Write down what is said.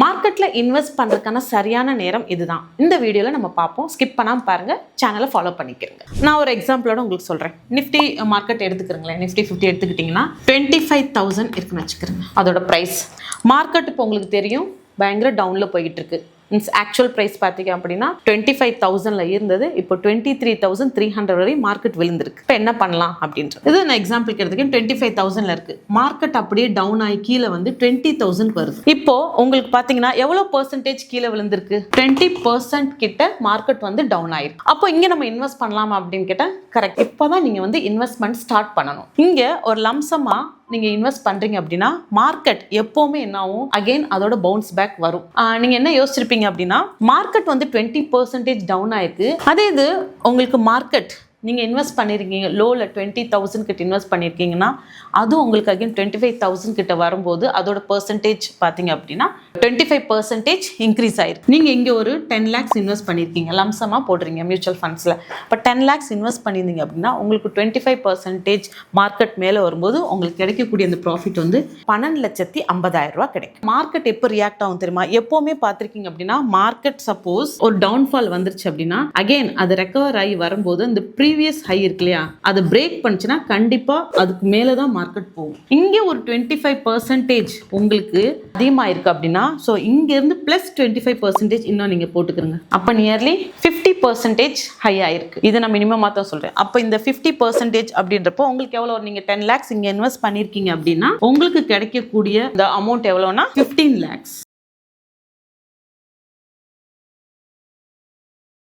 மார்க்கெட்ல இன்வெஸ்ட் பண்றதுக்கான சரியான நேரம் இதுதான். இந்த வீடியோல நம்ம பார்ப்போம். ஸ்கிப் பண்ணாம பாருங்க, சேனலை ஃபாலோ பண்ணிக்கிறங்க. நான் ஒரு எக்ஸாம்பிளோட உங்களுக்கு சொல்றேன். Nifty market எடுத்துக்கிறீங்களேன். நிஃப்டி 50 எடுத்துக்கிட்டீங்கன்னா 25,000 இருக்குன்னு வச்சுக்கிறேங்க. அதோட பிரைஸ் மார்க்கெட் இப்போ உங்களுக்கு தெரியும் பயங்கர டவுன்ல போயிட்டு இருக்கு. ஆக்சுவல் ப்ரைஸ் பார்த்தீங்க அப்படின்னா 25,000ல இருந்தது, இப்போ 23,300 வரை மார்க்கெட் விழுந்திருக்கு. இப்போ என்ன பண்ணலாம் அப்படின்றது இது நான் எக்ஸாம்பிளுக்கு எடுத்துக்கேன். 25,000ல இருக்கு, மார்க்கெட் அப்படியே டவுன் ஆகி கீழே வந்து 20,000 வருது. இப்போ உங்களுக்கு பார்த்தீங்கன்னா எவ்வளோ பெர்சன்டேஜ் கீழே விழுந்திருக்கு? 20% கிட்ட மார்க்கெட் வந்து டவுன் ஆயிருக்கு. அப்போ இங்கே நம்ம இன்வெஸ்ட் பண்ணலாமா அப்படின்னு கேட்டால் கரெக்ட். இப்போதான் நீங்க வந்து இன்வெஸ்ட்மெண்ட் ஸ்டார்ட் பண்ணணும். இங்க ஒரு லம்சமா நீங்க இன்வெஸ்ட் பண்றீங்க அப்படின்னா மார்க்கெட் எப்பவுமே என்ன ஆகும், அகைன் அதோட பவுன்ஸ் பேக் வரும். நீங்க என்ன யோசிச்சிருப்பீங்க அப்படின்னா மார்க்கெட் வந்து 20% டவுன் ஆயிருக்கு. அதே இது உங்களுக்கு மார்க்கெட் நீங்கள் இன்வெஸ்ட் பண்ணியிருக்கீங்க லோவில் 20,000 கிட்ட இன்வெஸ்ட் பண்ணியிருக்கீங்கன்னா அது உங்களுக்கு அகைன் 25,000 கிட்ட வரும்போது அதோட பெர்சன்டேஜ் பார்த்தீங்க அப்படின்னா 25% இன்க்ரீஸ் ஆயிருக்கு. நீங்கள் இங்கே ஒரு 10 lakhs இன்வெஸ்ட் பண்ணியிருக்கீங்க, லம்சமாக போடுறீங்க மியூச்சுவல் ஃபண்ட்ஸில். இப்போ 10 lakhs இன்வெஸ்ட் பண்ணியிருந்தீங்க அப்படின்னா உங்களுக்கு 25% மார்க்கெட் மேலே வரும்போது உங்களுக்கு கிடைக்கக்கூடிய அந்த ப்ராஃபிட் வந்து 12,50,000 ரூபா கிடைக்கும். மார்க்கெட் எப்போ ரியாக்ட் ஆகும் தெரியுமா? எப்போவுமே பார்த்துருக்கீங்க அப்படின்னா மார்க்கெட் சப்போஸ் ஒரு டவுன்ஃபால் வந்துருச்சு அப்படின்னா அகைன் அது ரெக்கவர் ஆகி வரும்போது இந்த ப்ரீவியஸ் ஹை இருக்கு இல்லையா, அது பிரேக் பண்ணுச்சுன்னா கண்டிப்பா அதுக்கு மேல தான் மார்க்கெட் போகும். இங்க ஒரு 25% உங்களுக்கு அதிகமாக இருக்கு அப்படின்னா ஸோ இங்க இருந்து பிளஸ் 25% இன்னும் நீங்க போட்டுக்கிறங்க. அப்ப நியர்லி 50% ஹை ஆயிருக்கு. இதை நான் மினிமமா தான் சொல்றேன். அப்ப இந்த 50% அப்படின்றப்போ உங்களுக்கு எவ்வளவு? நீங்க 10 lakhs இங்க இன்வெஸ்ட் பண்ணிருக்கீங்க அப்படின்னா உங்களுக்கு கிடைக்கக்கூடிய இந்த அமௌண்ட் எவ்வளவுனா 15 lakhs.